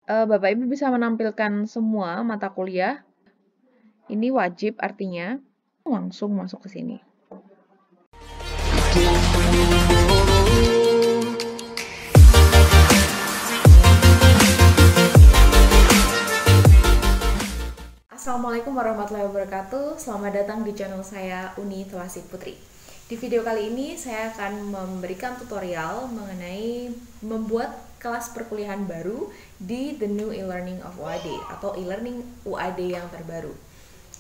Bapak Ibu bisa menampilkan semua mata kuliah. Ini wajib artinya langsung masuk ke sini. Assalamualaikum warahmatullahi wabarakatuh. Selamat datang di channel saya Uni Telasih Putri. Di video kali ini saya akan memberikan tutorial mengenai membuat kelas perkuliahan baru di The New E-Learning of UAD atau e-learning UAD yang terbaru.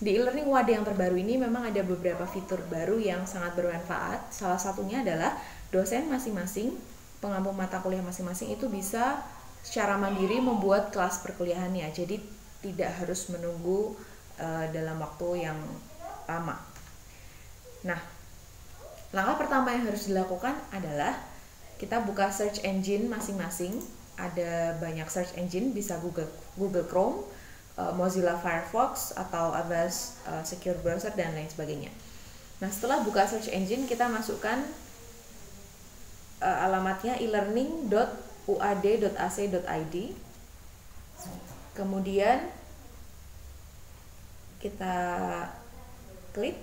Di e-learning UAD yang terbaru ini memang ada beberapa fitur baru yang sangat bermanfaat. Salah satunya adalah dosen masing-masing, pengampu mata kuliah masing-masing itu bisa secara mandiri membuat kelas perkuliahannya. Jadi tidak harus menunggu dalam waktu yang lama. Nah, langkah pertama yang harus dilakukan adalah kita buka search engine masing-masing. Ada banyak search engine, bisa Google Chrome, Mozilla Firefox, atau Avast Secure Browser, dan lain sebagainya. Nah, setelah buka search engine, kita masukkan alamatnya elearning.uad.ac.id. Kemudian kita klik.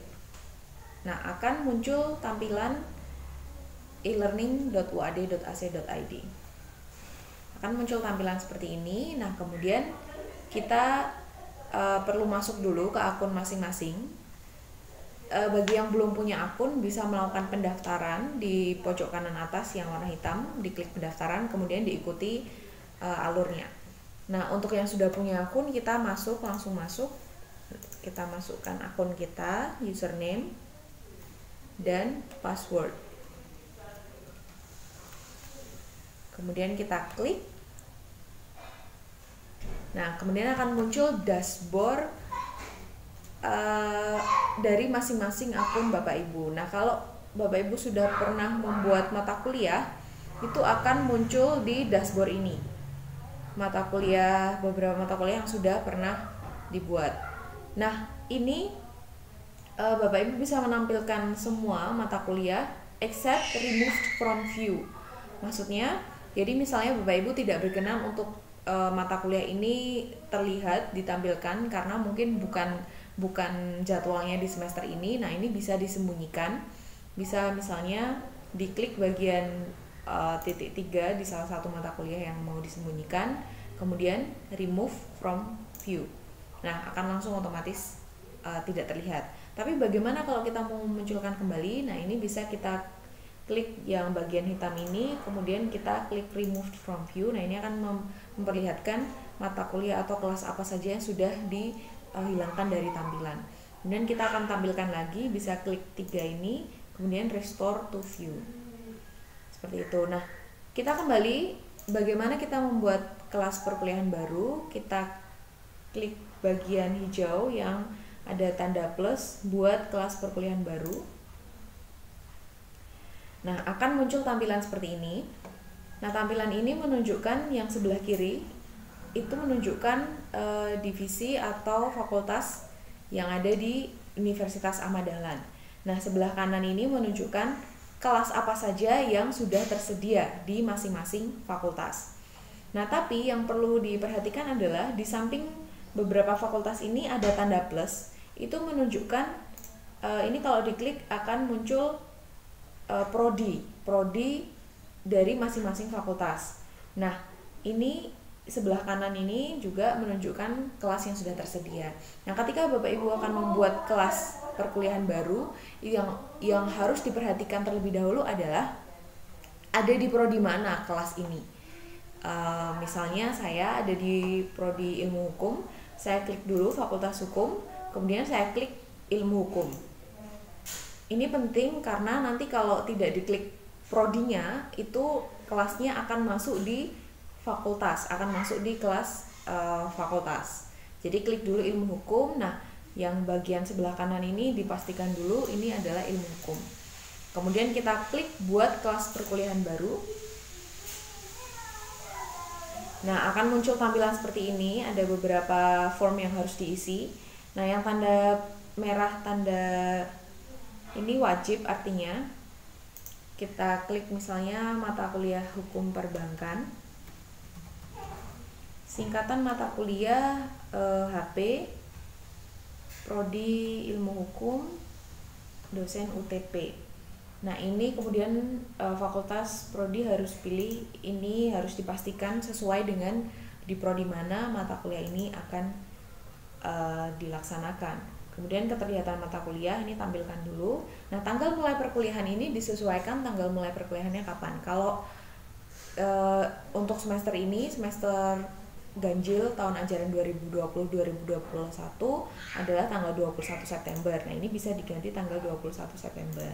Nah, akan muncul tampilan elearning.uad.ac.id. Akan muncul tampilan seperti ini. Nah, kemudian kita perlu masuk dulu ke akun masing-masing. Bagi yang belum punya akun bisa melakukan pendaftaran di pojok kanan atas yang warna hitam, diklik pendaftaran, kemudian diikuti alurnya. Nah, untuk yang sudah punya akun, kita langsung masuk. Kita masukkan akun kita, username dan password. Kemudian kita klik. Nah, kemudian akan muncul dashboard dari masing-masing akun Bapak Ibu. Nah, kalau Bapak Ibu sudah pernah membuat mata kuliah, itu akan muncul di dashboard ini. Beberapa mata kuliah yang sudah pernah dibuat. Nah, ini Bapak Ibu bisa menampilkan semua mata kuliah except removed from view. Maksudnya, jadi misalnya Bapak Ibu tidak berkenan untuk mata kuliah ini terlihat ditampilkan karena mungkin bukan jadwalnya di semester ini. Nah, ini bisa disembunyikan. Bisa misalnya diklik bagian titik 3 di salah satu mata kuliah yang mau disembunyikan, kemudian remove from view. Nah, akan langsung otomatis tidak terlihat. Tapi bagaimana kalau kita mau memunculkan kembali? Nah, ini bisa kita klik yang bagian hitam ini, kemudian kita klik removed from view. Nah, ini akan memperlihatkan mata kuliah atau kelas apa saja yang sudah dihilangkan dari tampilan. Kemudian kita akan tampilkan lagi, bisa klik 3 ini, kemudian restore to view. Seperti itu. Nah, kita kembali bagaimana kita membuat kelas perkuliahan baru. Kita klik bagian hijau yang ada tanda plus buat kelas perkuliahan baru. Nah, akan muncul tampilan seperti ini. Nah, tampilan ini menunjukkan yang sebelah kiri itu menunjukkan divisi atau fakultas yang ada di Universitas Ahmad Dahlan. Nah, sebelah kanan ini menunjukkan kelas apa saja yang sudah tersedia di masing-masing fakultas. Nah, tapi yang perlu diperhatikan adalah di samping beberapa fakultas ini ada tanda plus. Itu menunjukkan ini kalau diklik akan muncul prodi dari masing-masing fakultas. Nah, ini sebelah kanan ini juga menunjukkan kelas yang sudah tersedia. Nah, ketika Bapak Ibu akan membuat kelas perkuliahan baru, yang harus diperhatikan terlebih dahulu adalah ada di prodi mana kelas ini. Misalnya saya ada di prodi ilmu hukum, saya klik dulu fakultas hukum, kemudian saya klik ilmu hukum. Ini penting karena nanti kalau tidak diklik prodinya, itu kelasnya akan masuk di fakultas, akan masuk di kelas fakultas. Jadi klik dulu ilmu hukum. Nah, yang bagian sebelah kanan ini dipastikan dulu ini adalah ilmu hukum. Kemudian kita klik buat kelas perkuliahan baru. Nah, akan muncul tampilan seperti ini, ada beberapa form yang harus diisi. Nah, yang tanda merah, tanda ini wajib artinya kita klik misalnya mata kuliah hukum perbankan. singkatan mata kuliah HP, Prodi Ilmu Hukum, dosen UTP. Nah ini kemudian fakultas prodi harus pilih, ini harus dipastikan sesuai dengan di prodi mana mata kuliah ini akan dilaksanakan. Kemudian keterlihatan mata kuliah ini tampilkan dulu. Nah tanggal mulai perkuliahan ini disesuaikan tanggal mulai perkuliahannya kapan. Kalau untuk semester ini, semester ganjil tahun ajaran 2020-2021 adalah tanggal 21 September. Nah ini bisa diganti tanggal 21 September.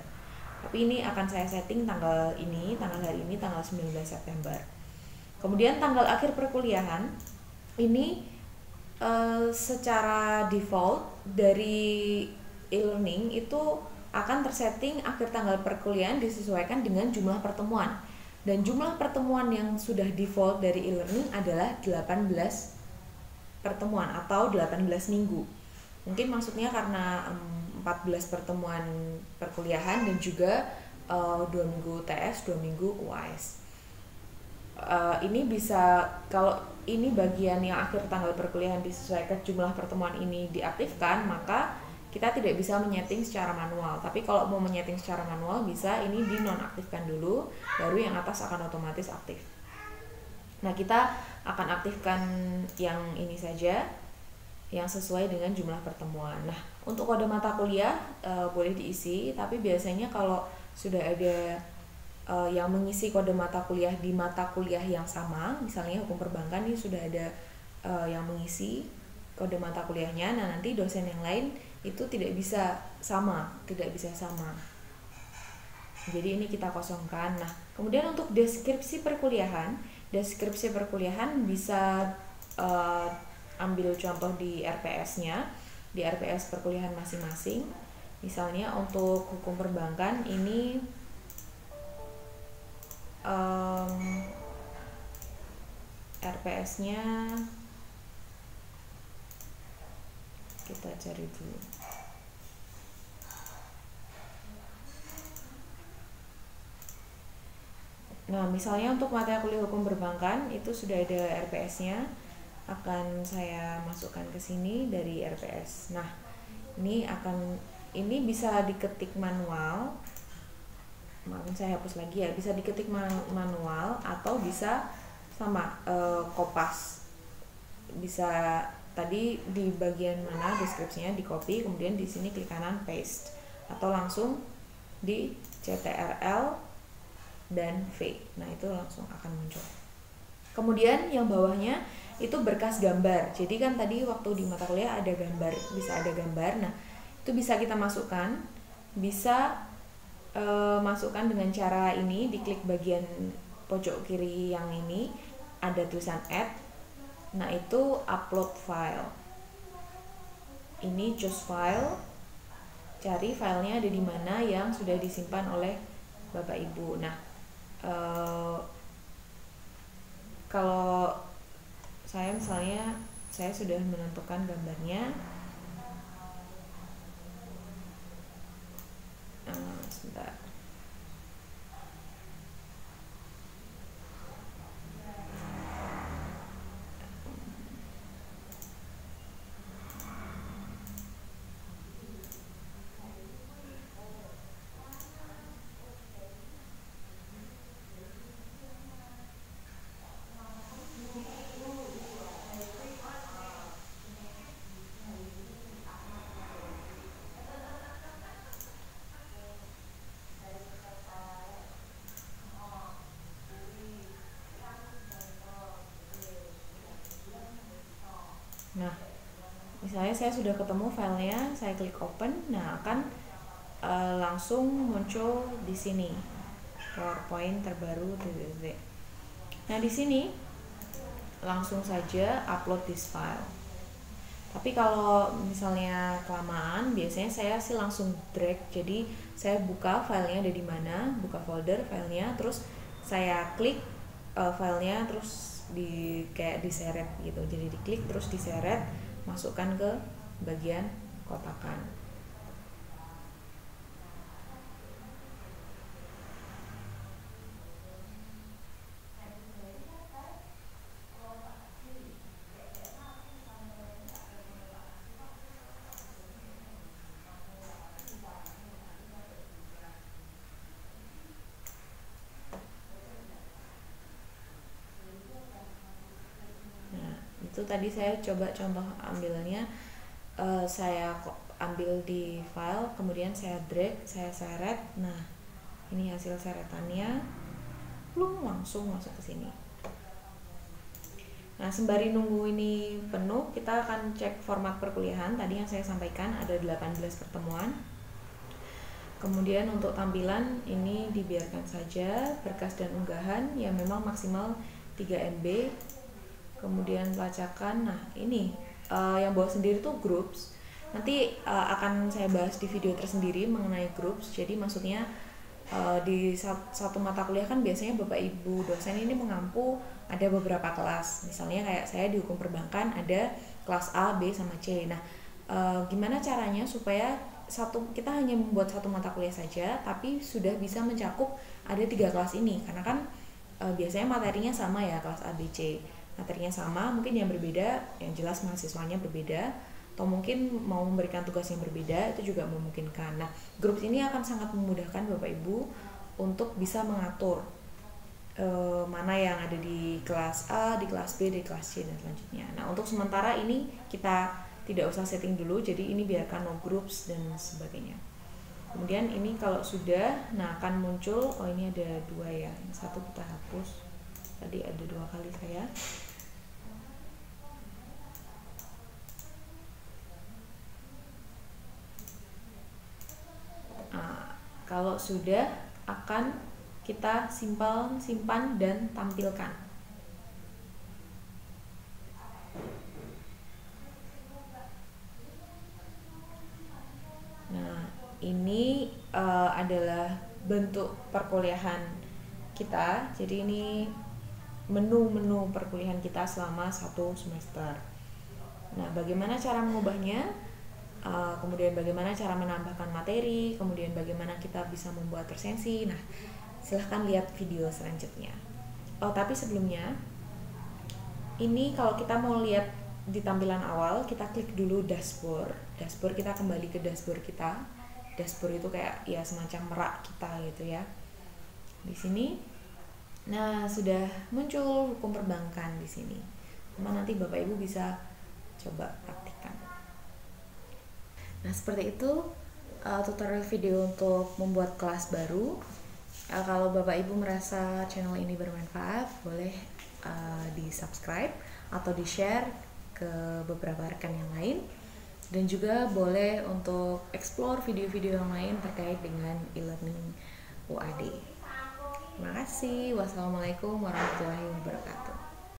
Tapi ini akan saya setting tanggal ini, tanggal hari ini, tanggal 19 September. Kemudian tanggal akhir perkuliahan ini secara default dari e-learning itu akan tersetting akhir tanggal perkuliahan disesuaikan dengan jumlah pertemuan. Dan jumlah pertemuan yang sudah default dari e-learning adalah 18 pertemuan atau 18 minggu. Mungkin maksudnya karena 14 pertemuan perkuliahan dan juga 2 minggu TS, 2 minggu UAS. Ini bisa, kalau ini bagian yang akhir tanggal perkuliahan disesuaikan jumlah pertemuan ini diaktifkan, maka kita tidak bisa menyeting secara manual. Tapi kalau mau menyeting secara manual bisa ini dinonaktifkan dulu, baru yang atas akan otomatis aktif. Nah kita akan aktifkan yang ini saja, yang sesuai dengan jumlah pertemuan. Nah untuk kode mata kuliah boleh diisi, tapi biasanya kalau sudah ada yang mengisi kode mata kuliah di mata kuliah yang sama, misalnya hukum perbankan ini sudah ada yang mengisi kode mata kuliahnya, nah nanti dosen yang lain itu tidak bisa sama. Jadi ini kita kosongkan. Nah kemudian untuk deskripsi perkuliahan bisa ambil contoh di RPS-nya, di RPS perkuliahan masing-masing. Misalnya untuk hukum perbankan ini RPS-nya kita cari dulu. Nah, misalnya untuk mata kuliah hukum perbankan itu sudah ada RPS-nya, akan saya masukkan ke sini dari RPS. Nah, ini bisa diketik manual. Maafin saya hapus lagi ya, bisa diketik manual atau bisa sama kopas. Bisa tadi di bagian mana deskripsinya di copy, kemudian di sini klik kanan paste, atau langsung di CTRL dan V. Nah itu langsung akan muncul. Kemudian yang bawahnya itu berkas gambar. Jadi kan tadi waktu di mata kuliah ada gambar, bisa ada gambar. Nah itu bisa kita masukkan, bisa masukkan dengan cara ini, diklik bagian pojok kiri yang ini ada tulisan add. Nah itu upload file. Ini choose file, cari filenya ada di mana yang sudah disimpan oleh Bapak Ibu. Nah kalau saya misalnya saya sudah menentukan gambarnya. Sebentar. Nah, misalnya saya sudah ketemu filenya, saya klik open, nah akan langsung muncul di sini PowerPoint terbaru. Nah di sini langsung saja upload this file. Tapi kalau misalnya kelamaan, biasanya saya sih langsung drag. Jadi saya buka filenya ada di mana, buka folder filenya, terus saya klik filenya, terus kayak diseret gitu. Jadi diklik terus diseret, masukkan ke bagian kotakan. Itu tadi saya coba contoh ambilnya, saya ambil di file, kemudian saya drag, saya seret. Nah, ini hasil seretannya, langsung masuk ke sini. Nah, sembari nunggu ini penuh, kita akan cek format perkuliahan. Tadi yang saya sampaikan ada 18 pertemuan. Kemudian untuk tampilan ini dibiarkan saja, berkas dan unggahan yang memang maksimal 3 MB. Kemudian pelacakan, nah ini yang bawa sendiri tuh groups. Nanti akan saya bahas di video tersendiri mengenai groups. Jadi maksudnya di satu mata kuliah kan biasanya Bapak Ibu dosen ini mengampu ada beberapa kelas. Misalnya kayak saya di hukum perbankan ada kelas A, B, sama C. Nah, gimana caranya supaya kita hanya membuat satu mata kuliah saja, tapi sudah bisa mencakup ada 3 kelas ini, karena kan biasanya materinya sama ya, kelas A, B, C, materinya sama, mungkin yang berbeda, yang jelas mahasiswanya berbeda, atau mungkin mau memberikan tugas yang berbeda, itu juga memungkinkan. Nah, grup ini akan sangat memudahkan Bapak Ibu untuk bisa mengatur mana yang ada di kelas A, di kelas B, di kelas C, dan selanjutnya. Nah, untuk sementara ini kita tidak usah setting dulu, jadi ini biarkan no groups dan sebagainya. Kemudian ini kalau sudah, nah akan muncul, oh ini ada 2 ya, yang satu kita hapus, tadi ada 2 kali saya. Nah, kalau sudah akan kita simpan dan tampilkan. Nah, ini adalah bentuk perkuliahan kita. Jadi ini menu perkuliahan kita selama 1 semester. Nah, bagaimana cara mengubahnya? Kemudian bagaimana cara menambahkan materi, kemudian bagaimana kita bisa membuat resensi. Nah, silahkan lihat video selanjutnya. Oh, tapi sebelumnya, ini kalau kita mau lihat di tampilan awal, kita klik dulu dashboard. Dashboard, kita kembali ke dashboard kita. Dashboard itu kayak ya semacam merak kita gitu ya. Di sini, nah sudah muncul hukum perbankan di sini. Nanti Bapak Ibu bisa coba praktikkan. Nah, seperti itu tutorial video untuk membuat kelas baru. Kalau Bapak Ibu merasa channel ini bermanfaat, boleh di subscribe atau di share ke beberapa rekan yang lain, dan juga boleh untuk explore video-video yang lain terkait dengan e-learning UAD. Terima kasih. Wassalamualaikum warahmatullahi wabarakatuh.